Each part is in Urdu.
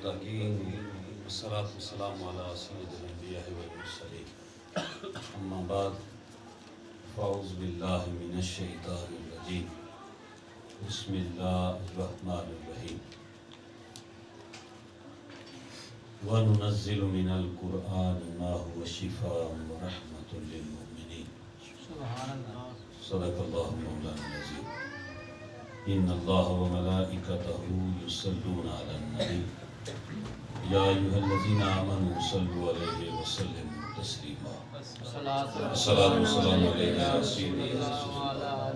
الرحیم والصلاة والسلام علی سید الانبیاء والمرسلین اما بعد فاعوذ باللہ من الشیطان الرجیم بسم اللہ الرحمن الرحیم وَنُنَزِّلُ مِنَ الْقُرْآنِ مَا هُوَ شِفَاءٌ وَرَحْمَةٌ لِلْمُؤْمِنِينَ صدق اللہ مولانا العظیم ان اللہ وملائکتہ یصلون علی النبی یا ایھا الذین آمنوا صلوا علیہ وسلموا تسلیما الصلاۃ والسلام علیک یا سیدی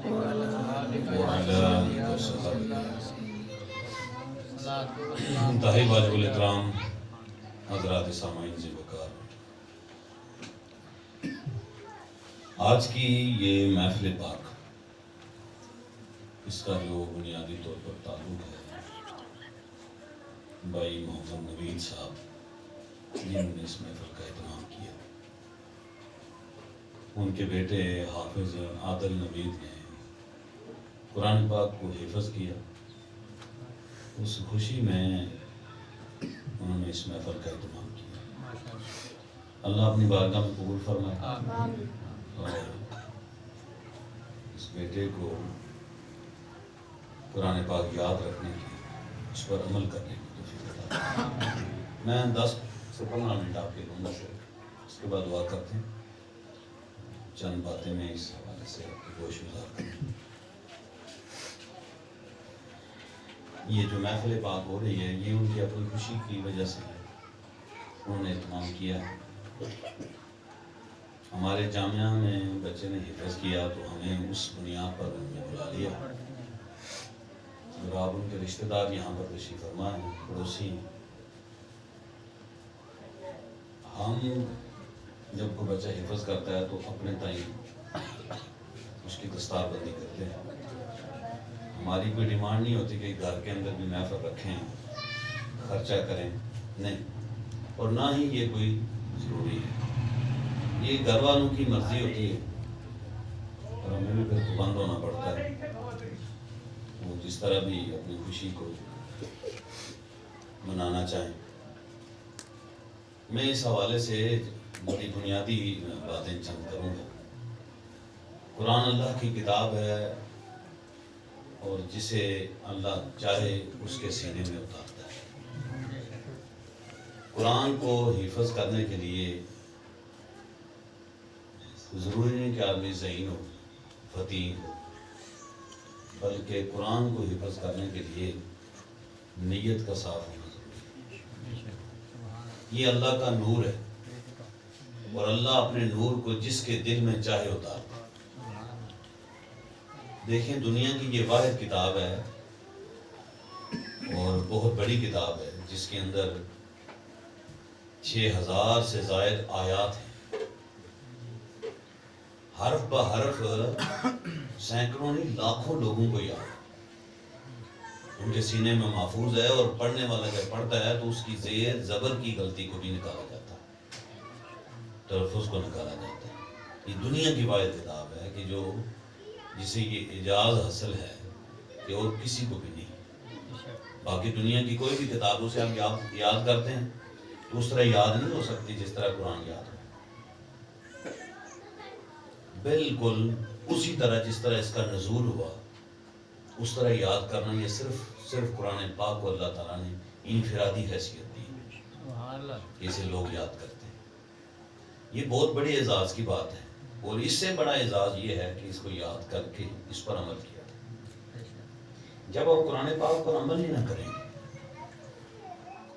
وعلی آلک وصحبہ انتہائی واجب الاکرام حضرات سامعین سے وقار، آج کی یہ محفل پاک اس کا جو بنیادی طور پر تعلق ہے بھائی محمد نوید صاحب جنہوں نے اس محفل کا اہتمام کیا، ان کے بیٹے حافظ عادل نوید نے قرآن پاک کو حفظ کیا، اس خوشی میں انہوں نے اس محفل کا اہتمام کیا۔ اللہ اپنی بارگاہ میں قبول فرمائے اور اس بیٹے کو قرآن پاک یاد رکھنے کی، اس پر عمل کرنے کی توفیق عطا فرمائے۔ میں 10 سے 15 منٹ آپ کے لوں گا، اس کے بعد دعا کرتے ہیں، چند باتیں میں اس حوالے سے آپ کی گوش گزار کروں۔ یہ جو محفل پاک ہو رہی ہے یہ ان کی اپنی خوشی کی وجہ سے ہے، انہوں نے اہتمام کیا ہے۔ ہمارے جامعہ میں بچے نے حفظ کیا تو ہمیں اس بنیاد پر ان نے بلا لیا، اور آپ ان کے رشتہ دار یہاں پر تشریف فرما ہیں، پڑوسی ہیں۔ ہم جب کوئی بچہ حفظ کرتا ہے تو اپنے تئیں اس کی دستار بندی کرتے ہیں، ہماری کوئی ڈیمانڈ نہیں ہوتی کہ گھر کے اندر بھی محفل رکھیں، خرچہ کریں، نہیں، اور نہ ہی یہ کوئی ضروری ہے، یہ گھر والوں کی مرضی ہوتی ہے اور ہمیں بھی پھر پابند ہونا پڑتا ہے، وہ جس طرح بھی اپنی خوشی کو منانا چاہیں۔ میں اس حوالے سے بڑی بنیادی باتیں چند کروں گا۔ قرآن اللہ کی کتاب ہے اور جسے اللہ چاہے اس کے سینے میں اتارتا ہے۔ قرآن کو حفظ کرنے کے لیے ضروری نہیں کہ آدمی ذہین ہو، فطین ہو، بلکہ قرآن کو حفظ کرنے کے لیے نیت کا صاف ہونا ضروری ہے۔ یہ اللہ کا نور ہے اور اللہ اپنے نور کو جس کے دل میں چاہے اتارتا ہے۔ دیکھیں، دنیا کی یہ واحد کتاب ہے اور بہت بڑی کتاب ہے جس کے اندر 6000 سے زائد آیات ہیں، حرف بہ حرف سینکڑوں نہیں لاکھوں لوگوں کو یاد ہے، ان کے سینے میں محفوظ ہے، اور پڑھنے والا جب پڑھتا ہے تو اس کی زیر زبر کی غلطی کو بھی نکالا جاتا ہے، تلفظ کو نکالا جاتا ہے۔ یہ دنیا کی واحد کتاب ہے کہ جسے یہ اعجاز حاصل ہے کہ اور کسی کو بھی نہیں۔ باقی دنیا کی کوئی بھی کتابوں سے ہم یاد کرتے ہیں تو اس طرح یاد نہیں ہو سکتی جس طرح قرآن یاد ہو، بالکل اسی طرح جس طرح اس کا نزول ہوا اس طرح یاد کرنا، یہ صرف قرآن پاک کو اللہ تعالیٰ نے انفرادی حیثیت دی ہے، اسے لوگ یاد کرتے ہیں۔ یہ بہت بڑی اعزاز کی بات ہے، اور اس سے بڑا اعزاز یہ ہے کہ اس کو یاد کر کے اس پر عمل کیا۔ جب آپ قرآن پاک پر عمل ہی نہ کریں،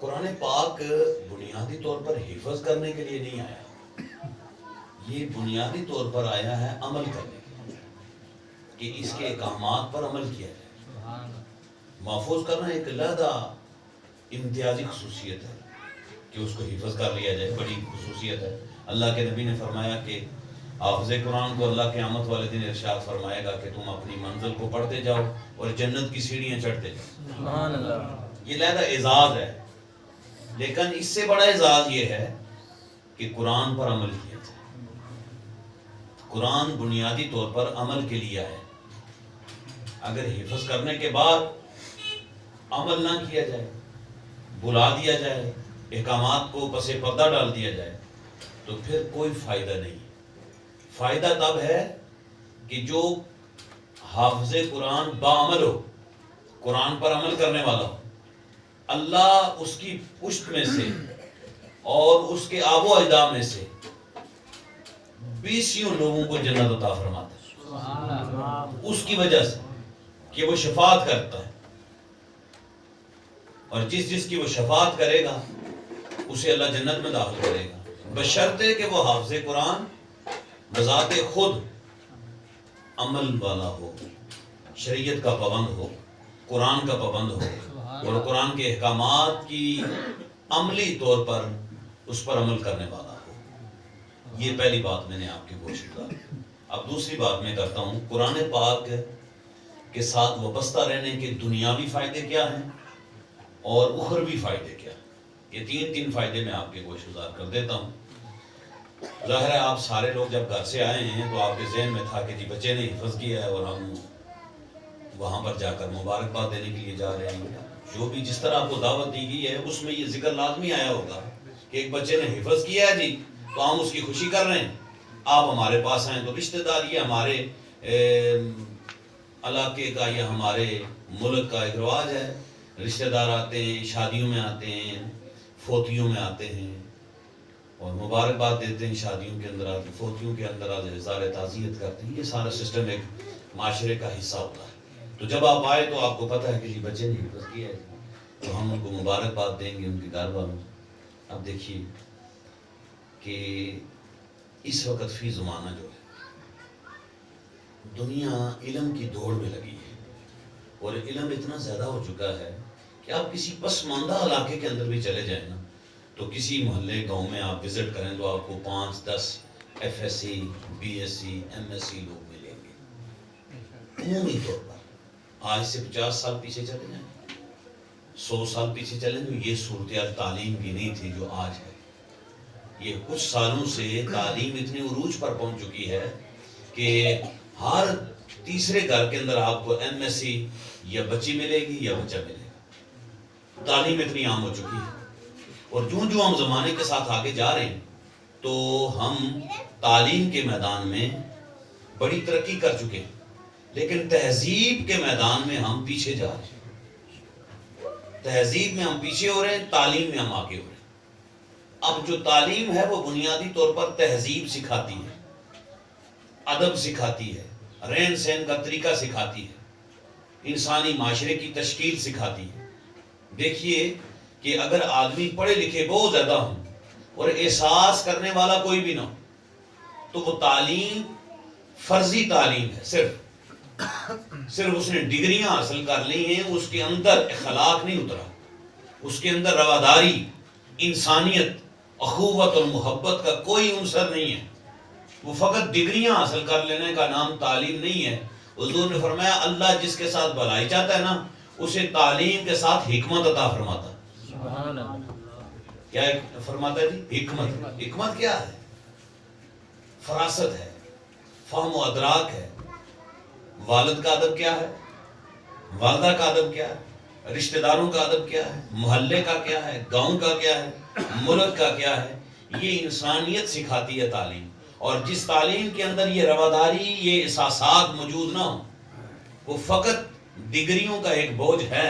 قرآن پاک بنیادی طور پر حفظ کرنے کے لیے نہیں آیا، یہ بنیادی طور پر آیا ہے عمل کرنے کے لیے، کہ اس کے احکامات پر عمل کیا جائے۔ محفوظ کرنا ایک علیحدہ امتیازی خصوصیت ہے کہ اس کو حفظ کر لیا جائے، بڑی خصوصیت ہے۔ اللہ کے نبی نے فرمایا کہ حافظ قرآن کو اللہ قیامت والے دن ارشاد فرمائے گا کہ تم اپنی منزل کو پڑھتے جاؤ اور جنت کی سیڑھیاں چڑھتے جاؤ۔ سبحان اللہ۔ یہ علیحدہ اعزاز ہے، لیکن اس سے بڑا اعزاز یہ ہے کہ قرآن پر عمل کیا جائے۔ قرآن بنیادی طور پر عمل کے لیے ہے، اگر حفظ کرنے کے بعد عمل نہ کیا جائے، بلا دیا جائے، احکامات کو پس پردہ ڈال دیا جائے، تو پھر کوئی فائدہ نہیں۔ فائدہ تب ہے کہ جو حافظ قرآن بعمل ہو، قرآن پر عمل کرنے والا ہو، اللہ اس کی پشت میں سے اور اس کے آب و اجداد میں سے 20 لوگوں کو جنت عطا فرماتا ہے، اس کی وجہ سے کہ وہ شفاعت کرتا ہے، اور جس کی وہ شفاعت کرے گا اسے اللہ جنت میں داخل کرے گا، بشرطے کہ وہ حافظ قرآن بذات خود عمل والا ہو، شریعت کا پابند ہو، قرآن کا پابند ہو، اور قرآن کے احکامات کی عملی طور پر اس پر عمل کرنے والا ہو۔ یہ پہلی بات میں نے آپ کی کوشش کی۔ اب دوسری بات میں کرتا ہوں، قرآن پاک کے ساتھ وابستہ رہنے کے دنیاوی فائدے کیا ہیں اور اخروی فائدے کیا ہیں۔ یہ تین فائدے میں آپ کے گوش گزار کر دیتا ہوں۔ ظاہر ہے آپ سارے لوگ جب گھر سے آئے ہیں تو آپ کے ذہن میں تھا کہ جی بچے نے حفظ کیا ہے اور ہم وہاں پر جا کر مبارکباد دینے کے لیے جا رہے ہیں۔ جو بھی جس طرح آپ کو دعوت دی گئی ہے اس میں یہ ذکر لازمی آیا ہوگا کہ ایک بچے نے حفظ کیا ہے جی، تو ہم اس کی خوشی کر رہے ہیں، آپ ہمارے پاس آئیں تو رشتہ دار، یہ ہمارے علاقے کا یا ہمارے ملک کا ایک رواج ہے، رشتہ دار آتے ہیں، شادیوں میں آتے ہیں، فوتیوں میں آتے ہیں اور مبارکباد دیتے ہیں، شادیوں کے اندر آتے ہیں، فوتیوں کے اندر آتے ہیں، اظہار تعزیت کرتے ہیں۔ یہ سارا سسٹم ایک معاشرے کا حصہ ہوتا ہے۔ تو جب آپ آئے تو آپ کو پتہ ہے کہ جی بچے نے حفظ کیا ہے، تو ہم ان کو مبارکباد دیں گے، ان کے گھر والوں۔ اب دیکھیے کہ اس وقت فی زمانہ جو ہے دنیا علم کی دوڑ میں لگی ہے، اور علم اتنا زیادہ ہو چکا ہے کہ آپ کسی پسماندہ علاقے کے اندر بھی چلے جائیں نا، تو کسی محلے گاؤں میں آپ وزٹ کریں تو آپ کو 5-10 FSc BSc MSc لوگ ملیں گے عمومی طور پر۔ آج سے 50 سال پیچھے چلے جائیں، 100 سال پیچھے چلیں تو یہ صورتحال تعلیم کی نہیں تھی جو آج ہے۔ یہ کچھ سالوں سے تعلیم اتنی عروج پر پہنچ چکی ہے کہ ہر تیسرے گھر کے اندر آپ کو MSc یا بچی ملے گی یا بچہ ملے گا۔ تعلیم اتنی عام ہو چکی ہے، اور جو ہم زمانے کے ساتھ آگے جا رہے ہیں تو ہم تعلیم کے میدان میں بڑی ترقی کر چکے ہیں، لیکن تہذیب کے میدان میں ہم پیچھے جا رہے ہیں۔ تہذیب میں ہم پیچھے ہو رہے ہیں، تعلیم میں ہم آگے ہو رہے ہیں۔ اب جو تعلیم ہے وہ بنیادی طور پر تہذیب سکھاتی ہے، ادب سکھاتی ہے، رہن سہن کا طریقہ سکھاتی ہے، انسانی معاشرے کی تشکیل سکھاتی ہے۔ دیکھیے کہ اگر آدمی پڑھے لکھے بہت زیادہ ہوں اور احساس کرنے والا کوئی بھی نہ ہو تو وہ تعلیم فرضی تعلیم ہے، صرف اس نے ڈگریاں حاصل کر لی ہیں، اس کے اندر اخلاق نہیں اترا، اس کے اندر رواداری، انسانیت، اخوت اور محبت کا کوئی عنصر نہیں ہے۔ وہ فقط ڈگریاں حاصل کر لینے کا نام تعلیم نہیں ہے۔ حضور نے فرمایا اللہ جس کے ساتھ بھلائی چاہتا ہے نا اسے تعلیم کے ساتھ حکمت عطا فرماتا ہے۔ سبحان اللہ۔ کیا فرماتا ہے جی؟ حکمت۔ حکمت کیا ہے؟ فراست ہے، فہم و ادراک ہے۔ والد کا ادب کیا ہے، والدہ کا ادب کیا ہے، رشتہ داروں کا ادب کیا ہے، محلے کا کیا ہے، گاؤں کا کیا ہے، ملک کا کیا ہے، یہ انسانیت سکھاتی ہے تعلیم۔ اور جس تعلیم کے اندر یہ رواداری، یہ احساسات موجود نہ ہوں، وہ فقط ڈگریوں کا ایک بوجھ ہے،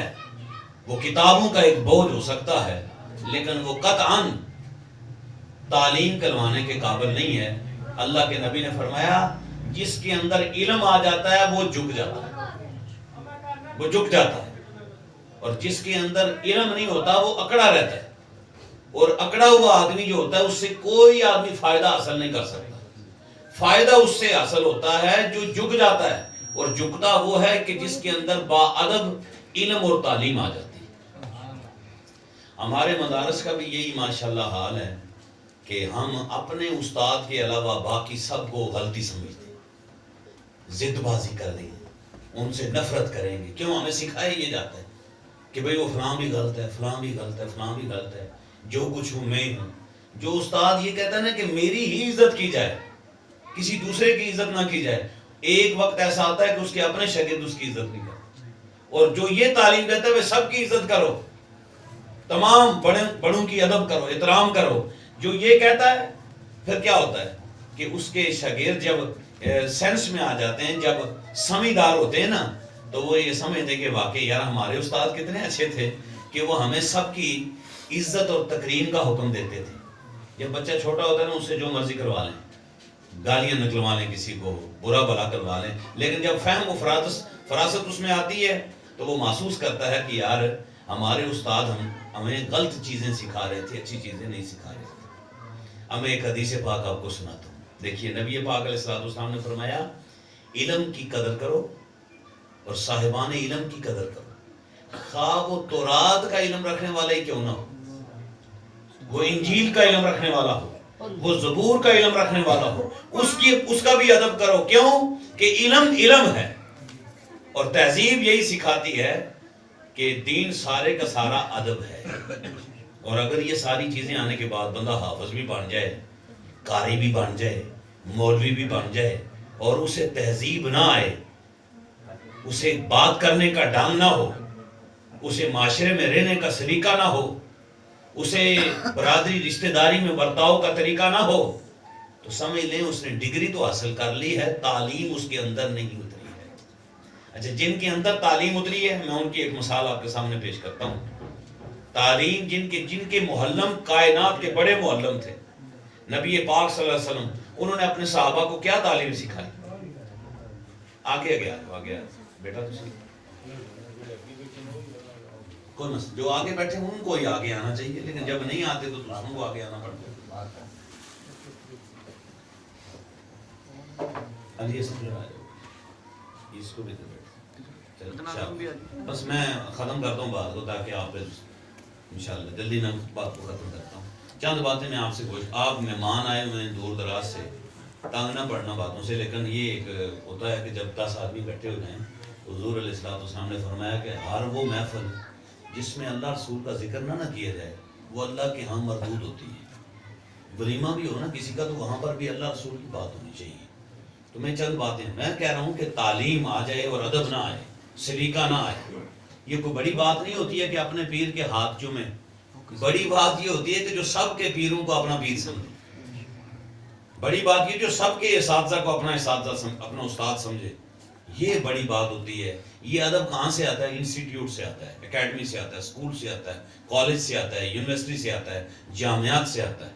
وہ کتابوں کا ایک بوجھ ہو سکتا ہے، لیکن وہ قطعاً تعلیم کروانے کے قابل نہیں ہے۔ اللہ کے نبی نے فرمایا جس کے اندر علم آ جاتا ہے وہ جھک جاتا ہے، وہ جھک جاتا ہے، اور جس کے اندر علم نہیں ہوتا وہ اکڑا رہتا ہے، اور اکڑا ہوا آدمی جو ہوتا ہے اس سے کوئی آدمی فائدہ حاصل نہیں کر سکتا۔ فائدہ اس سے حاصل ہوتا ہے جو جھک جاتا ہے، اور جھکتا وہ ہے کہ جس کے اندر با ادب علم اور تعلیم آ جاتی ہے۔ ہمارے مدارس کا بھی یہی ماشاءاللہ حال ہے کہ ہم اپنے استاد کے علاوہ باقی سب کو غلطی سمجھتے ہیں، ضد بازی کر دیں گے، ان سے نفرت کریں گے۔ کیوں؟ ہمیں سکھایا یہ جاتا ہے کہ بھئی وہ فلاں بھی غلط ہے، فلاں بھی غلط ہے، فلاں بھی غلط ہے، جو کچھ ہوں میں ہوں۔ جو استاد یہ کہتا ہے نا کہ میری ہی عزت کی جائے، کسی دوسرے کی عزت نہ کی جائے، ایک وقت ایسا آتا ہے کہ اس کے اپنے شاگرد اس کی عزت نہیں کرتے، اور جو یہ تعلیم دیتا ہے وہ سب کی عزت کرو، تمام بڑوں کی ادب کرو، احترام کرو. جو یہ کہتا ہے پھر کیا ہوتا ہے کہ اس کے شاگرد جب سینس میں آ جاتے ہیں، جب سمجھدار ہوتے ہیں نا، تو وہ یہ سمجھتے کہ واقعی یار ہمارے استاد کتنے اچھے تھے کہ وہ ہمیں سب کی عزت اور تکریم کا حکم دیتے تھے. جب بچہ چھوٹا ہوتا ہے نا، اس سے جو مرضی کروا لیں، گالیاں نکلوا لیں، کسی کو برا بھلا کروا لیں، لیکن جب فہم و فراست اس میں آتی ہے تو وہ محسوس کرتا ہے کہ یار ہمارے استاد ہمیں غلط چیزیں سکھا رہے تھے، اچھی چیزیں نہیں سکھا رہے تھے. اب میں ایک حدیث پاک آپ کو سناتا ہوں. دیکھیے نبی پاک علیہ السلام نے فرمایا علم کی قدر کرو اور صاحبان علم کی قدر کرو، خواہ وہ تورات کا علم رکھنے والا ہی کیوں نہ ہو، وہ انجیل کا علم رکھنے والا ہو، وہ زبور کا علم رکھنے والا ہو، اس کا بھی ادب کرو. کیوں کہ علم ہے، اور تہذیب یہی سکھاتی ہے کہ دین سارے کا سارا ادب ہے. اور اگر یہ ساری چیزیں آنے کے بعد بندہ حافظ بھی بن جائے، قاری بھی بن جائے، مولوی بھی بن جائے، اور اسے تہذیب نہ آئے، اسے بات کرنے کا ڈھنگ نہ ہو، اسے معاشرے میں رہنے کا سلیقہ نہ ہو، اسے برادری رشتہ داری میں برتاؤ کا طریقہ نہ ہو، تو سمجھ لیں اس نے ڈگری تو حاصل کر لی ہے، تعلیم اس کے اندر نہیں اتری ہے. اچھا، جن کے اندر تعلیم اتری ہے میں ان کی ایک مثال آپ کے سامنے پیش کرتا ہوں. تعلیم جن کے معلم کائنات کے بڑے معلم تھے، نبی پاک صلی اللہ علیہ وسلم، انہوں نے اپنے صحابہ کو کیا تعلیم سکھائی؟ آگے بیٹا کوئی مسئلہ، جو آگے بیٹھے ان کو ہی آگے آنا چاہیے، لیکن جب نہیں آتے تو دوسروں کو آگے آنا پڑتا ہے. اس کو بھی بس میں ختم کرتا ہوں بات کو، تاکہ آپ انشاءاللہ جلدی میں بات کو ختم کرتا ہوں. چند باتیں میں آپ سے آپ مہمان آئے ہوئے ہیں دور دراز سے، تنگ نہ پڑنا باتوں سے، لیکن یہ ایک ہوتا ہے کہ جب 10 آدمی بیٹھے ہوئے ہیں، حضور علیہ السلام نے فرمایا کہ ہر وہ محفل جس میں اللہ رسول کا ذکر نہ کیا جائے وہ اللہ کے ہاں مردود ہوتی ہے. ولیمہ بھی ہو نا کسی کا، تو وہاں پر بھی اللہ رسول کی بات ہونی چاہیے. تو میں چند باتیں میں کہہ رہا ہوں کہ تعلیم آ جائے اور ادب نہ آئے، سلیقہ نہ آئے، یہ کوئی بڑی بات نہیں ہوتی ہے کہ اپنے پیر کے ہاتھ چومیں. بڑی بات یہ ہوتی ہے کہ جو سب کے پیروں کو اپنا پیر سمجھے. بڑی بات یہ جو سب کے اساتذہ کو اپنا استاد سمجھے، یہ بڑی بات ہوتی ہے. یہ ادب کہاں سے آتا ہے؟ انسٹیٹیوٹ سے آتا ہے، اکیڈمی سے آتا ہے، اسکول سے آتا ہے، کالج سے آتا ہے، یونیورسٹی سے آتا ہے، جامعات سے آتا ہے.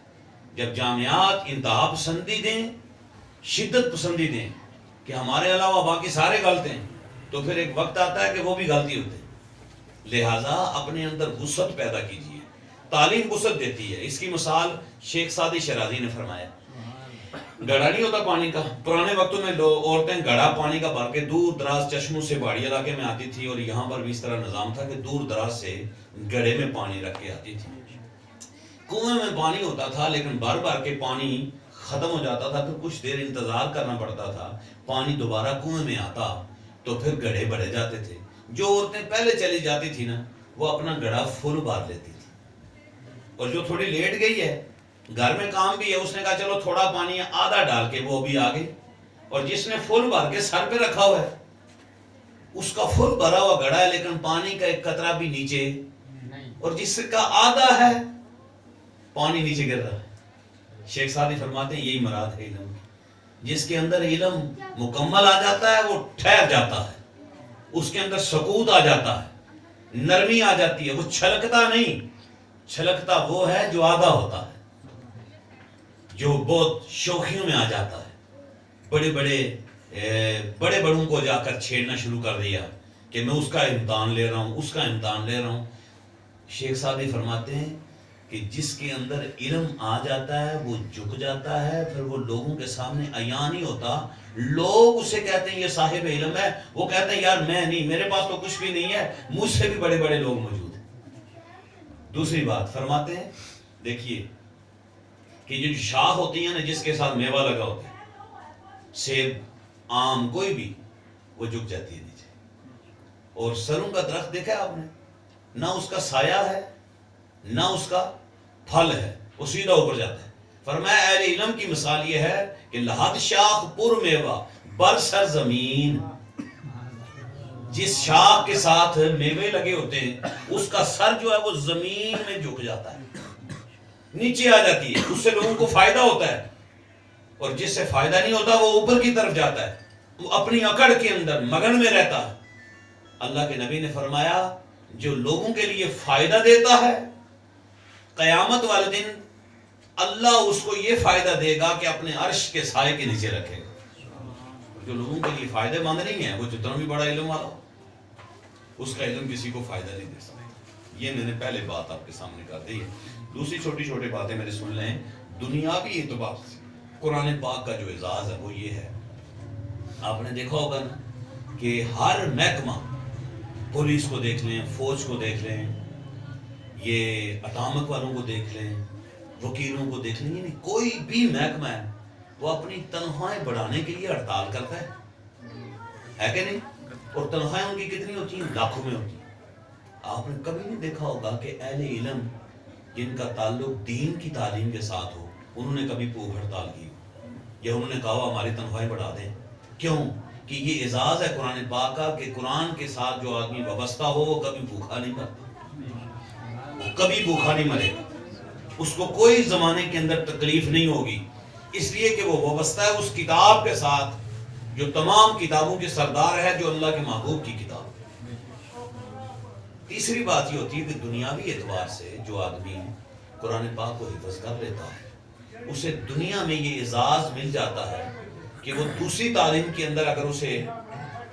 جب جامعات انتہا پسندی دیں، شدت پسندی دیں کہ ہمارے علاوہ باقی سارے غلط ہیں، تو پھر ایک وقت آتا ہے کہ وہ بھی غلطی ہوتے ہیں. لہٰذا اپنے اندر وسعت پیدا کیجیے. تعلیم وسعت دیتی ہے. اس کی مثال شیخ سعدی شرازی نے فرمایا. گڑھا نہیں ہوتا پانی کا، پرانے وقتوں میں عورتیں گڑھا پانی کا بھر کے دور دراز چشموں سے پہاڑی علاقے میں آتی تھی، اور یہاں پر بھی اس طرح نظام تھا کہ دور دراز سے گڑھے میں پانی رکھ کے آتی تھی. کنویں میں پانی ہوتا تھا، لیکن بھر بھر کے پانی ختم ہو جاتا تھا، پھر کچھ دیر انتظار کرنا پڑتا تھا، پانی دوبارہ کنویں میں آتا تو پھر گڑھے بڑھے جاتے تھے. جو عورتیں پہلے چلی جاتی تھی نا، وہ اپنا گڑھا فل بھر لیتی تھی، اور جو تھوڑی لیٹ گئی ہے، گھر میں کام بھی ہے، اس نے کہا چلو تھوڑا پانی آدھا ڈال کے وہ بھی آگے. اور جس نے فل بھر کے سر پہ رکھا ہوا ہے، اس کا فل بھرا ہوا گڑھا ہے لیکن پانی کا ایک قطرہ بھی نیچے، اور جس کا آدھا ہے پانی نیچے گر رہا ہے. شیخ سعدی فرماتے ہیں یہی مراد ہے علم. جس کے اندر علم مکمل آ جاتا ہے وہ ٹھہر جاتا ہے، اس کے اندر سکوت آ جاتا ہے، نرمی آ جاتی ہے، وہ چھلکتا نہیں. چھلکتا وہ ہے جو آدھا ہوتا ہے، جو بہت شوخیوں میں آ جاتا ہے، بڑے بڑوں کو جا کر چھیڑنا شروع کر دیا کہ میں اس کا امتحان لے رہا ہوں، اس کا امتحان لے رہا ہوں. شیخ سعدی فرماتے ہیں کہ جس کے اندر علم آ جاتا ہے وہ جھک جاتا ہے، پھر وہ لوگوں کے سامنے عیاں نہیں ہوتا. لوگ اسے کہتے ہیں یہ صاحب علم ہے، وہ کہتے ہیں یار میں نہیں، میرے پاس تو کچھ بھی نہیں ہے، مجھ سے بھی بڑے بڑے لوگ موجود ہیں. دوسری بات فرماتے ہیں، دیکھیے کہ جو شاخ ہوتی ہیں نا، جس کے ساتھ میوہ لگا ہوتا ہے، سیب، آم، کوئی بھی، وہ جھک جاتی ہے نیچے. اور سروں کا درخت دیکھا ہے آپ نے، نہ اس کا سایہ ہے نہ اس کا پھل ہے، وہ سیدھا اوپر جاتا ہے. فرمایا اہل علم کی مثال یہ ہے کہ لحد شاخ پر میوہ بر سر زمین. جس شاخ کے ساتھ میوے لگے ہوتے ہیں اس کا سر جو ہے وہ زمین میں جھک جاتا ہے، نیچے آ جاتی ہے، اس سے لوگوں کو فائدہ ہوتا ہے، اور جس سے فائدہ نہیں ہوتا وہ اوپر کی طرف جاتا ہے، وہ اپنی اکڑ کے اندر مگن میں رہتا ہے۔ اللہ کے نبی نے فرمایا جو لوگوں کے لیے فائدہ دیتا ہے قیامت والے دن اللہ اس کو یہ فائدہ دے گا کہ اپنے عرش کے سائے کے نیچے رکھے گا۔ جو لوگوں کے لیے فائدہ مند نہیں ہے وہ جتنا بھی بڑا علم والا اس کا علم کسی کو فائدہ نہیں دے سکتا۔ یہ میں نے پہلے بات آپ کے سامنے کر دی ہے۔ دوسری چھوٹی چھوٹی باتیں میرے سن لیں۔ دنیاوی اعتبار سے قرآن پاک کا جو اعزاز ہے وہ یہ ہے، آپ نے دیکھا ہوگا نا کہ ہر محکمہ، پولیس کو دیکھ لیں، فوج کو دیکھ لیں، یہ اٹامک والوں کو دیکھ لیں، وکیلوں کو دیکھ لیں، یعنی کوئی بھی محکمہ ہے وہ اپنی تنخواہیں بڑھانے کے لیے ہڑتال کرتا ہے کہ نہیں؟ اور تنخواہیں ان کی کتنی ہوتی ہیں؟ لاکھوں میں ہوتی ہیں۔ آپ نے کبھی نہیں دیکھا ہوگا کہ اہل علم جن کا تعلق دین کی تعلیم کے ساتھ ہو انہوں نے کبھی بھوک ہڑتال کی یا انہوں نے کہا ہماری تنخواہیں بڑھا دیں؟ کیوں؟ کہ یہ اعزاز ہے قرآن پاک کا کہ قرآن کے ساتھ جو آدمی وابستہ ہو وہ کبھی بھوکا نہیں مرتا، وہ کبھی بھوکا نہیں مرے گا، اس کو کوئی زمانے کے اندر تکلیف نہیں ہوگی، اس لیے کہ وہ وابستہ ہے اس کتاب کے ساتھ جو تمام کتابوں کے سردار ہے، جو اللہ کے محبوب کی کتاب۔ تیسری بات یہ ہوتی ہے کہ دنیاوی اعتبار سے جو آدمی قرآن پاک کو حفظ کر لیتا ہے اسے دنیا میں یہ اعزاز مل جاتا ہے کہ وہ دوسری تعلیم کے اندر اگر اسے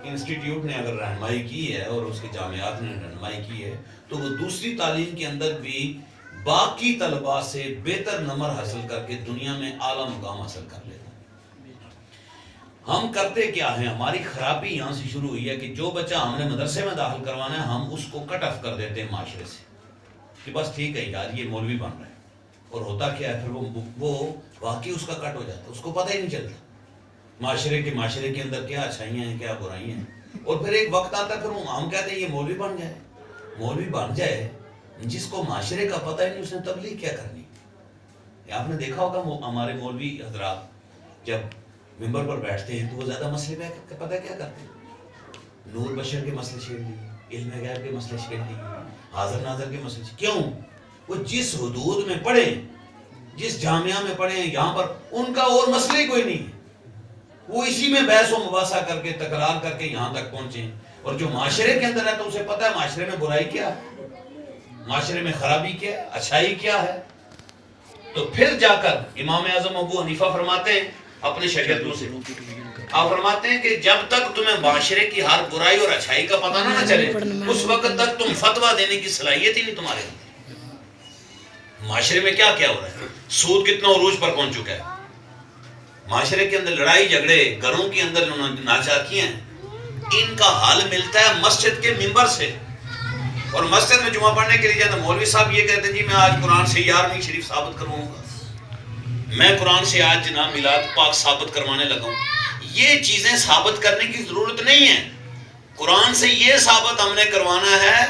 انسٹیٹیوٹ نے اگر رہنمائی کی ہے اور اس کے جامعات نے رہنمائی کی ہے تو وہ دوسری تعلیم کے اندر بھی باقی طلباء سے بہتر نمبر حاصل کر کے دنیا میں اعلیٰ مقام حاصل کر لیتا ہے۔ ہم کرتے کیا ہیں؟ ہماری خرابی یہاں سے شروع ہوئی ہے کہ جو بچہ ہم نے مدرسے میں داخل کروانا ہے ہم اس کو کٹ آف کر دیتے ہیں معاشرے سے کہ بس ٹھیک ہے یار یہ مولوی بن رہا ہے، اور ہوتا کیا ہے پھر وہ واقعی اس کا کٹ ہو جاتا ہے، اس کو پتہ ہی نہیں چلتا معاشرے کے اندر کیا اچھائیاں ہیں کیا برائیاں ہیں، اور پھر ایک وقت آتا ہے پھر ہم کہتے ہیں یہ مولوی بن جائے جس کو معاشرے کا پتہ ہی نہیں اس نے تبلیغ کیا کرنی۔ آپ نے دیکھا ہوگا ہمارے مولوی حضرات جب ممبر پر بیٹھتے ہیں تو وہ زیادہ مسئلے پہ پتہ کیا کرتے ہیں؟ نور بشر کے مسئلے چھیڑ لیے، علم غیب کے مسئلے چھیڑ لیے، حاضر ناظر کے مسئلے کیوں؟ وہ جس حدود میں پڑھیں، جس جامعہ میں پڑھیں، یہاں پر ان کا اور مسئلہ ہی کوئی نہیں ہے، وہ اسی میں بحث و مباحثہ کر کے تکرار کر کے یہاں تک پہنچے، اور جو معاشرے کے اندر ہے تو اسے پتہ ہے معاشرے میں برائی کیا ہے، معاشرے میں خرابی کیا ہے، اچھائی کیا ہے۔ تو پھر جا کر امام اعظم ابو حنیفہ فرماتے ہیں اپنے شاگردوں سے، آپ فرماتے ہیں کہ جب تک تمہیں معاشرے کی ہر برائی اور اچھائی کا پتہ نہ چلے اس وقت تک تم فتویٰ دینے کی صلاحیت ہی نہیں تمہارے اندر۔ معاشرے میں کیا کیا ہو رہا ہے؟ سود کتنا عروج پر پہنچ چکا ہے، معاشرے کے اندر لڑائی جھگڑے، گھروں کے اندر ناچاکیاں، ان کا حل ملتا ہے مسجد کے ممبر سے، اور مسجد میں جمعہ پڑھنے کے لیے جاتا مولوی صاحب یہ کہتے ہیں جی میں آج قرآن سے 11ویں شریف ثابت کرواؤں گا، میں قرآن سے آج جناب میلاد پاک ثابت کروانے لگا ہوں۔ یہ چیزیں ثابت کرنے کی ضرورت نہیں ہے، قرآن سے یہ ثابت ہم نے کروانا ہے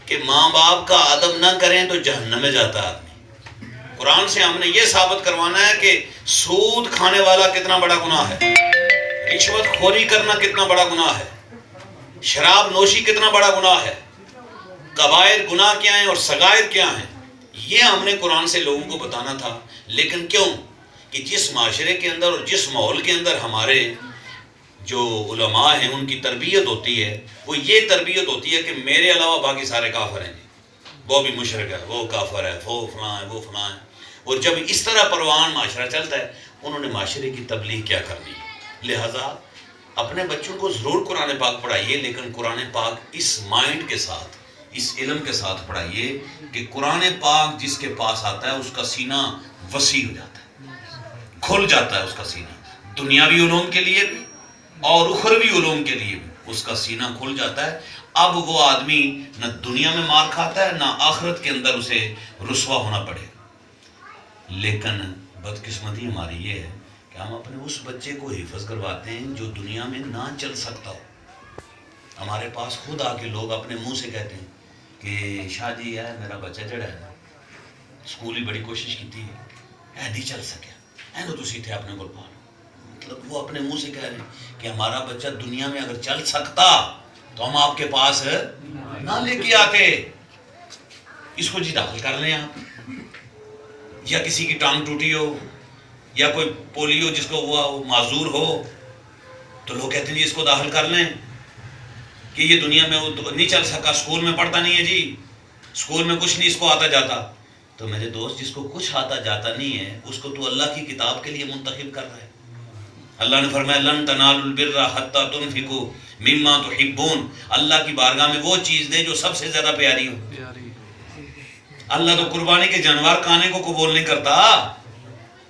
کہ ماں باپ کا ادب نہ کریں تو جہنم میں جاتا ہے آدمی۔ قرآن سے ہم نے یہ ثابت کروانا ہے کہ سود کھانے والا کتنا بڑا گناہ ہے، رشوت خوری کرنا کتنا بڑا گناہ ہے، شراب نوشی کتنا بڑا گناہ ہے، کبائر گناہ کیا ہیں اور صغائر کیا ہیں، یہ ہم نے قرآن سے لوگوں کو بتانا تھا۔ لیکن کیوں کہ جس معاشرے کے اندر اور جس ماحول کے اندر ہمارے جو علماء ہیں ان کی تربیت ہوتی ہے وہ یہ تربیت ہوتی ہے کہ میرے علاوہ باقی سارے کافر ہیں، وہ بھی مشرک ہے، وہ کافر ہے، وہ فلاں ہے، وہ فلاں ہے، اور جب اس طرح پروان معاشرہ چلتا ہے انہوں نے معاشرے کی تبلیغ کیا کرنی ہے۔ لہٰذا اپنے بچوں کو ضرور قرآن پاک پڑھائیے، لیکن قرآن پاک اس مائنڈ کے ساتھ، اس علم کے ساتھ پڑھائیے کہ قرآن پاک جس کے پاس آتا ہے اس کا سینہ وسیع ہو جاتا ہے، کھل جاتا ہے اس کا سینہ، دنیاوی علوم کے لیے بھی اور اخروی علوم کے لیے بھی اس کا سینہ کھل جاتا ہے۔ اب وہ آدمی نہ دنیا میں مار کھاتا ہے نہ آخرت کے اندر اسے رسوا ہونا پڑے۔ لیکن بدقسمتی ہماری یہ ہے کہ ہم اپنے اس بچے کو حفظ کرواتے ہیں جو دنیا میں نہ چل سکتا ہو۔ ہمارے پاس خود آ کے لوگ اپنے منہ سے کہتے ہیں کہ شاہ جی ہے میرا بچہ جڑا ہے نا سکول ہی بڑی کوشش کی تھی نہیں چل سکیا، اینو تسی تھے اپنے کو پالو۔ مطلب وہ اپنے منہ سے کہہ رہے ہیں کہ ہمارا بچہ دنیا میں اگر چل سکتا تو ہم آپ کے پاس نہ لے کے آتے. اس کو جی داخل کر لیں آپ. یا کسی کی ٹانگ ٹوٹی ہو یا کوئی پولیو جس کو ہوا وہ معذور ہو تو لوگ کہتے ہیں جی اس کو داخل کر لیں کہ یہ دنیا میں وہ نہیں چل سکا, اسکول میں پڑھتا نہیں ہے جی, اسکول میں کچھ نہیں اس کو آتا جاتا. تو میرے دوست, جس کو کچھ آتا جاتا نہیں ہے اس کو تو اللہ کی کتاب کے لیے منتخب کر رہا ہے. اللہ نے فرمایا لن تنالوا البر حتی تنفقوا مما تحبون. اللہ کی بارگاہ میں وہ چیز دے جو سب سے زیادہ پیاری ہو. اللہ تو قربانی کے جانور کھانے کو قبول نہیں کرتا.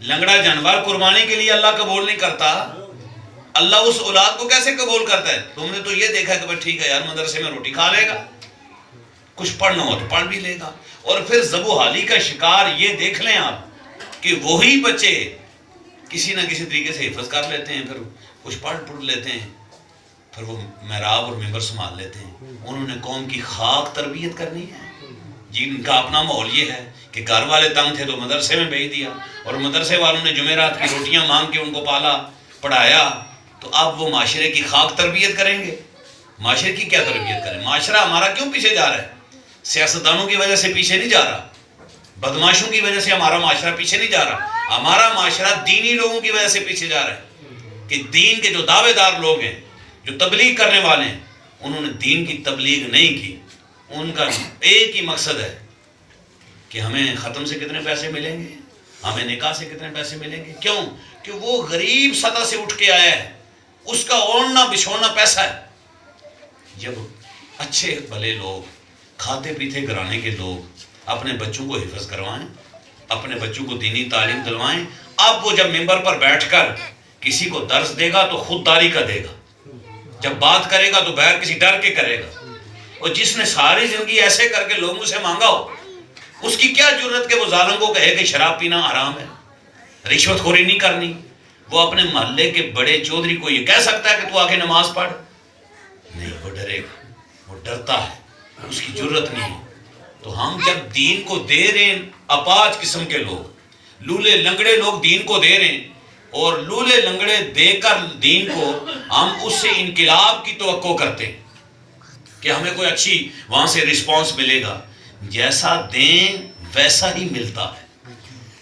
لنگڑا جانور قربانی کے لیے اللہ قبول نہیں کرتا. اللہ اس اولاد کو کیسے قبول کرتا ہے؟ تم نے تو یہ دیکھا کہ بھائی ٹھیک ہے یار مدرسے میں روٹی کھا لے گا, کچھ پڑھنا ہو تو پڑھ بھی لے گا. اور پھر ذبح حالی کا شکار یہ دیکھ لیں آپ کہ وہی بچے کسی نہ کسی طریقے سے حفظ کر لیتے ہیں, پھر کچھ پڑھ لیتے ہیں, پھر وہ محراب اور ممبر سنبھال لیتے ہیں. انہوں نے قوم کی خاک تربیت کرنی ہے جی. ان کا اپنا ماحول یہ ہے کہ گھر والے تنگ تھے تو مدرسے میں بھیج دیا, اور مدرسے والوں نے جمعرات کی روٹیاں مانگ کے ان کو پالا پڑھایا. تو اب وہ معاشرے کی خاک تربیت کریں گے. معاشرے کی کیا تربیت کریں؟ معاشرہ ہمارا کیوں پیچھے جا رہا ہے؟ سیاستدانوں کی وجہ سے پیچھے نہیں جا رہا, بدماشوں کی وجہ سے ہمارا معاشرہ پیچھے نہیں جا رہا. ہمارا معاشرہ دینی لوگوں کی وجہ سے پیچھے جا رہا ہے کہ دین کے جو دعوے دار لوگ ہیں, جو تبلیغ کرنے والے ہیں, انہوں نے دین کی تبلیغ نہیں کی. ان کا ایک ہی مقصد ہے کہ ہمیں ختم سے کتنے پیسے ملیں گے, ہمیں نکاح سے کتنے پیسے ملیں گے. کیوں؟ کہ وہ غریب سطح سے اٹھ کے آیا ہے, اس کا اوڑھنا بچھوڑنا پیسہ ہے. جب اچھے بھلے لوگ, کھاتے پیتے گھرانے کے لوگ اپنے بچوں کو حفظ کروائیں, اپنے بچوں کو دینی تعلیم دلوائیں, اب وہ جب ممبر پر بیٹھ کر کسی کو درس دے گا تو خودداری کا دے گا, جب بات کرے گا تو بغیر کسی ڈر کے کرے گا. اور جس نے ساری زندگی ایسے کر کے لوگوں سے مانگا ہو, اس کی کیا جرت کہ وہ ظالم کو کہے کہ شراب پینا حرام ہے, رشوت خوری نہیں کرنی. وہ اپنے محلے کے بڑے چودھری کو یہ کہہ سکتا ہے کہ تو آ کے نماز پڑھ؟ نہیں, وہ ڈرے گا, وہ ڈرتا ہے, اس کی جرت نہیں ہے. تو ہم جب دین کو دے رہے ہیں, اپاج قسم کے لوگ, لولے لنگڑے لوگ دین کو دے رہے ہیں, اور لولے لنگڑے دے کر دین کو ہم اس سے انقلاب کی توقع کرتے ہیں کہ ہمیں کوئی اچھی وہاں سے رسپانس ملے گا. جیسا دیں ویسا ہی ملتا ہے.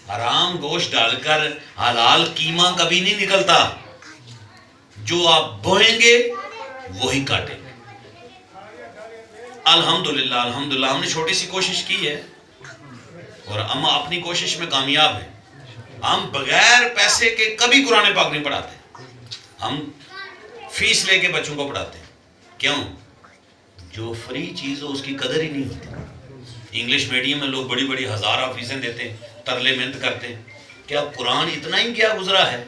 حرام گوشت ڈال کر حلال قیمہ کبھی نہیں نکلتا. جو آپ بوئیں گے وہی کاٹیں گے. الحمدللہ الحمدللہ ہم نے چھوٹی سی کوشش کی ہے اور ہم اپنی کوشش میں کامیاب ہیں. ہم بغیر پیسے کے کبھی قرآن پاک نہیں پڑھاتے, ہم فیس لے کے بچوں کو پڑھاتے ہیں. کیوں؟ جو فری چیز ہو اس کی قدر ہی نہیں ہوتی. انگلش میڈیم میں لوگ بڑی بڑی ہزارہ فیسیں دیتے ہیں, ترلے منت کرتے ہیں. کیا قرآن اتنا ہی کیا گزرا ہے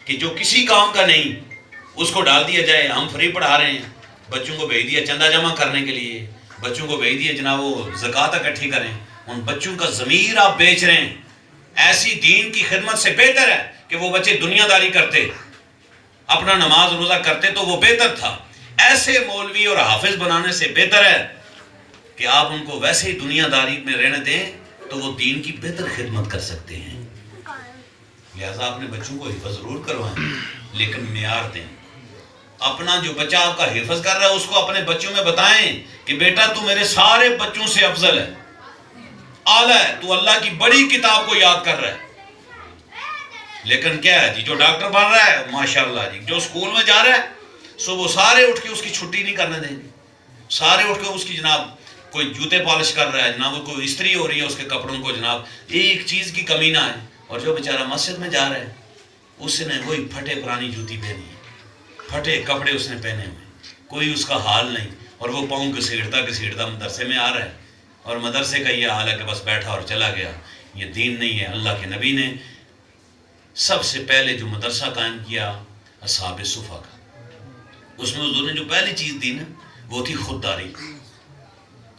کہ جو کسی کام کا نہیں اس کو ڈال دیا جائے؟ ہم فری پڑھا رہے ہیں, بچوں کو بھیج دیا چندہ جمع کرنے کے لیے, بچوں کو بھیج دیا جناب وہ زکوٰۃ اکٹھی کریں. ان بچوں کا ضمیر آپ بیچ رہے ہیں. ایسی دین کی خدمت سے بہتر ہے کہ وہ بچے دنیا داری کرتے, اپنا نماز روزہ کرتے تو وہ بہتر تھا. ایسے مولوی اور حافظ بنانے سے بہتر ہے کہ آپ ان کو ویسے ہی دنیا داری میں رہنے دیں تو وہ دین کی بہتر خدمت کر سکتے ہیں. لہذا اپنے بچوں کو حفظ ضرور کروائیں لیکن معیار دیں. اپنا جو بچہ آپ کا حفظ کر رہا ہے اس کو اپنے بچوں میں بتائیں کہ بیٹا تو میرے سارے بچوں سے افضل ہے, اعلیٰ ہے, تو اللہ کی بڑی کتاب کو یاد کر رہا ہے. لیکن کیا ہے جی, جو ڈاکٹر بن رہا ہے ماشاءاللہ جی, جو اسکول میں جا رہا ہے سو وہ سارے اٹھ کے اس کی چھٹی نہیں کرنے دیں گے, سارے اٹھ کے اس کی جناب کوئی جوتے پالش کر رہا ہے, جناب کوئی استری ہو رہی ہے اس کے کپڑوں کو, جناب ایک چیز کی کمی نہ ہے. اور جو بیچارہ مسجد میں جا رہا ہے اس نے وہی پھٹے پرانی جوتی پہنی ہے, پھٹے کپڑے اس نے پہنے ہوئے, کوئی اس کا حال نہیں, اور وہ پاؤں گھسیٹتا مدرسے میں آ رہا ہے, اور مدرسے کا یہ حال ہے کہ بس بیٹھا اور چلا گیا. یہ دین نہیں ہے. اللہ کے نبی نے سب سے پہلے جو مدرسہ قائم کیا اصحاب صفا کا, اس میں حضور نے جو پہلی چیز دی نا وہ تھی خودداری.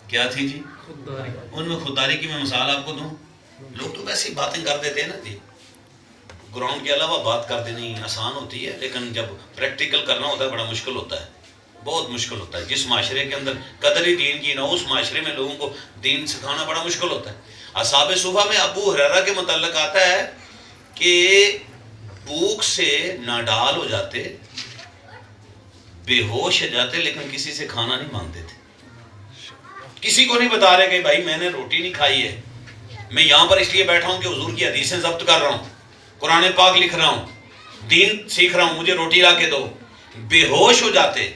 کیا تھی جی؟ خودداری. ان میں خودداری کی میں مثال آپ کو دوں. لوگ تو ویسے ہی باتیں کر دیتے ہیں نا جی, گراؤنڈ کے علاوہ بات کر دینی آسان ہوتی ہے, لیکن جب پریکٹیکل کرنا ہوتا ہے بڑا مشکل ہوتا ہے, بہت مشکل ہوتا ہے. جس معاشرے کے اندر قدر ہی دین کی نہ ہو اس معاشرے میں لوگوں کو دین سکھانا بڑا مشکل ہوتا ہے. اصحاب صفا میں ابو ہریرہ کے متعلق آتا ہے کہ بھوک سے ناڈال ہو جاتے, بے ہوش ہو جاتے لیکن کسی سے کھانا نہیں مانگتے تھے. کسی کو نہیں بتا رہے کہ بھائی میں نے روٹی نہیں کھائی ہے, میں یہاں پر اس لیے بیٹھا ہوں کہ حضور کی حدیثیں ضبط کر رہا ہوں, قرآن پاک لکھ رہا ہوں, دین سیکھ رہا ہوں, مجھے روٹی لا کے دو. بے ہوش ہو جاتے,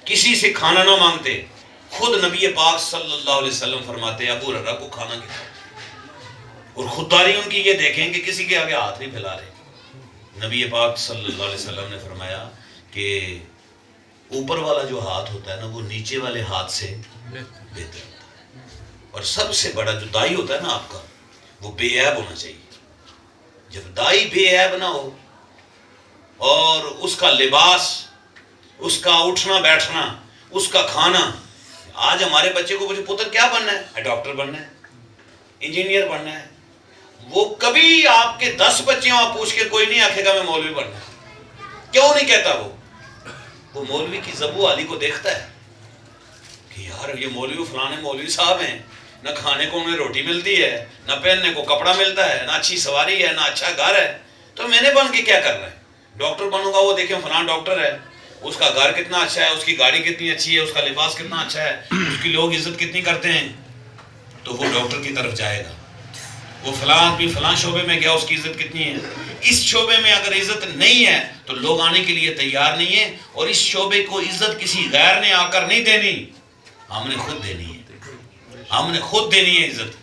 کسی سے کھانا نہ مانگتے. خود نبی پاک صلی اللہ علیہ وسلم فرماتے ابو ہریرہ کو کھانا کھلاؤ, اور خودداری ان کی یہ دیکھیں کہ کسی کے آگے ہاتھ نہیں پھیلا رہے. نبی پاک صلی اللہ علیہ وسلم نے فرمایا کہ اوپر والا جو ہاتھ ہوتا ہے نا وہ نیچے والے ہاتھ سے بہتر ہوتا ہے, اور سب سے بڑا جو دائی ہوتا ہے نا آپ کا, وہ بے عیب ہونا چاہیے. جب دائی بے عیب نہ ہو اور اس کا لباس, اس کا اٹھنا بیٹھنا, اس کا کھانا. آج ہمارے بچے کو پتر کیا بننا ہے, ڈاکٹر بننا ہے, انجینئر بننا ہے. وہ کبھی آپ کے 10 بچے ہوں آپ پوچھ کے کوئی نہیں آکھے گا میں مولوی بننا ہے. کیوں نہیں کہتا؟ وہ مولوی کی زبو علی کو دیکھتا ہے کہ یار یہ مولوی فلانے مولوی صاحب ہیں, نہ کھانے کو انہیں روٹی ملتی ہے, نہ پہننے کو کپڑا ملتا ہے, نہ اچھی سواری ہے, نہ اچھا گھر ہے, تو میں نے بن کے کیا کرنا ہے؟ ڈاکٹر بنوں گا, وہ دیکھیں فلاں ڈاکٹر ہے, اس کا گھر کتنا اچھا ہے, اس کی گاڑی کتنی اچھی ہے, اس کا لباس کتنا اچھا ہے, اس کی لوگ عزت کتنی کرتے ہیں, تو وہ ڈاکٹر کی طرف جائے گا. وہ فلاں آدمی فلاں شعبے میں گیا, اس کی عزت کتنی ہے. اس شعبے میں اگر عزت نہیں ہے تو لوگ آنے کے لیے تیار نہیں ہیں, اور اس شعبے کو عزت کسی غیر نے آ کر نہیں دینی, ہم نے خود دینی ہے. ہم نے خود دینی ہے عزت,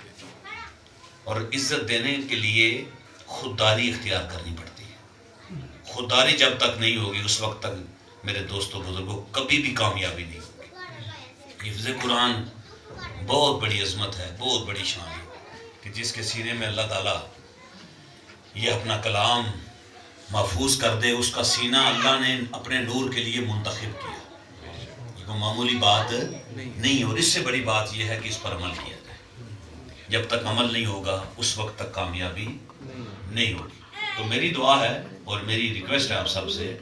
اور عزت دینے کے لیے خودداری اختیار کرنی پڑتی ہے. خودداری جب تک نہیں ہوگی اس وقت تک میرے دوستوں بزرگوں کبھی بھی کامیابی نہیں ہوگی. حفظ قرآن بہت بڑی عظمت ہے, بہت بڑی شان ہے کہ جس کے سینے میں اللہ تعالیٰ یہ اپنا کلام محفوظ کر دے, اس کا سینہ اللہ نے اپنے نور کے لیے منتخب کیا. یہ کوئی معمولی بات نہیں, اور اس سے بڑی بات یہ ہے کہ اس پر عمل کیا جائے. جب تک عمل نہیں ہوگا اس وقت تک کامیابی نہیں ہوگی. تو میری دعا ہے اور میری ریکویسٹ ہے آپ سب سے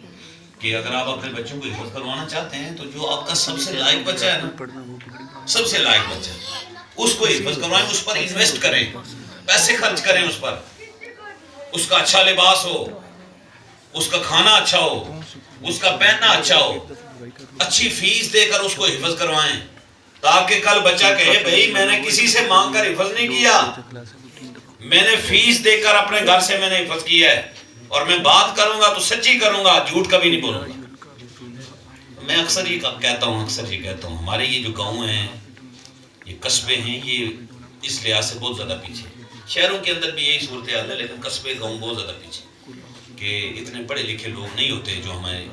کہ اگر آپ اپنے بچوں کو حفظ کروانا چاہتے ہیں تو جو آپ کا سب سے لائق بچہ ہے نا, سب سے لائق بچہ, اس کو حفظ کروائیں, اس پر انویسٹ کریں, پیسے خرچ کریں اس پر. اس کا اچھا لباس ہو, اس کا کھانا اچھا ہو, اس کا پہننا اچھا ہو, اچھی فیس دے کر اس کو حفظ کروائیں, تاکہ کل بچہ کہے بھئی میں نے کسی سے مانگ کر حفظ نہیں کیا, میں نے فیس دے کر اپنے گھر سے میں نے حفظ کیا ہے, اور میں بات کروں گا تو سچی کروں گا, جھوٹ کبھی نہیں بولوں گا. میں اکثر یہ کہتا ہوں ہمارے یہ جو گاؤں ہیں, یہ قصبے ہیں, یہ اس لحاظ سے بہت زیادہ پیچھے. شہروں کے اندر بھی یہی صورتحال ہے, لیکن قصبے گاؤں بہت زیادہ پیچھے, کہ اتنے پڑھے لکھے لوگ نہیں ہوتے جو ہمیں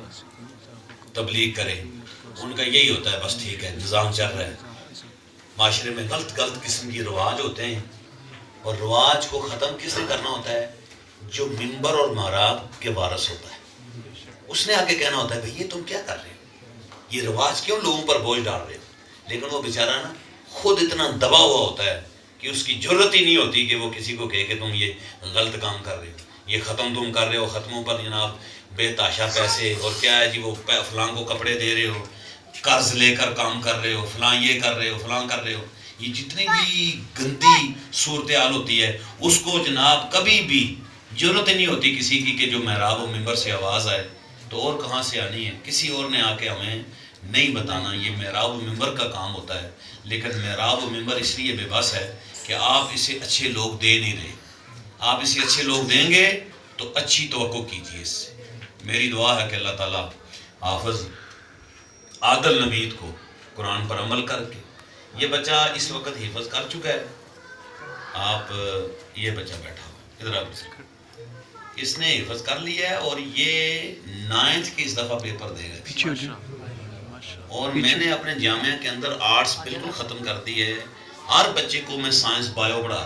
تبلیغ کریں. ان کا یہی ہوتا ہے بس ٹھیک ہے نظام چل رہا ہے. معاشرے میں غلط قسم کی رواج ہوتے ہیں, اور رواج کو ختم کس نے کرنا ہوتا ہے؟ جو منبر اور محراب کے وارث ہوتا ہے. اس نے آگے کہنا ہوتا ہے بھئی یہ تم کیا کر رہے ہو, یہ رواج کیوں لوگوں پر بوجھ ڈال رہے ہو. لیکن وہ بیچارہ نا خود اتنا دبا ہوا ہوتا ہے کہ اس کی جرت ہی نہیں ہوتی کہ وہ کسی کو کہے کہ تم یہ غلط کام کر رہے ہو, یہ ختم تم کر رہے ہو, ختموں پر جناب بے تاشا پیسے, اور کیا ہے جی وہ فلاں کو کپڑے دے رہے ہو, قرض لے کر کام کر رہے ہو, فلاں یہ کر رہے ہو, فلاں کر رہے ہو. یہ جتنی بھی گندی صورتحال ہوتی ہے اس کو جناب کبھی بھی ضرورت نہیں ہوتی کسی کی کہ جو محراب و منبر سے آواز آئے, تو اور کہاں سے آنی ہے, کسی اور نے آ کے ہمیں نہیں بتانا. یہ محراب و منبر کا کام ہوتا ہے, لیکن محراب و منبر اس لیے بے بس ہے کہ آپ اسے اچھے لوگ دے نہیں رہے. آپ اسے اچھے لوگ دیں گے تو اچھی توقع کیجیے اس سے. میری دعا ہے کہ اللہ تعالیٰ حافظ عادل نوید کو قرآن پر عمل کر کے, یہ بچہ اس وقت حفظ کر چکا ہے, آپ یہ بچہ بیٹھا ہوا ادھر آپ, اس نے حفظ کر لیا ہے اور یہ 9th کی اس دفعہ پیپر دے گا. اور میں نے اپنے جامعہ کے اندر آرٹس بالکل ختم کر دی ہے. ہر بچے کو میں سائنس بایو پڑھا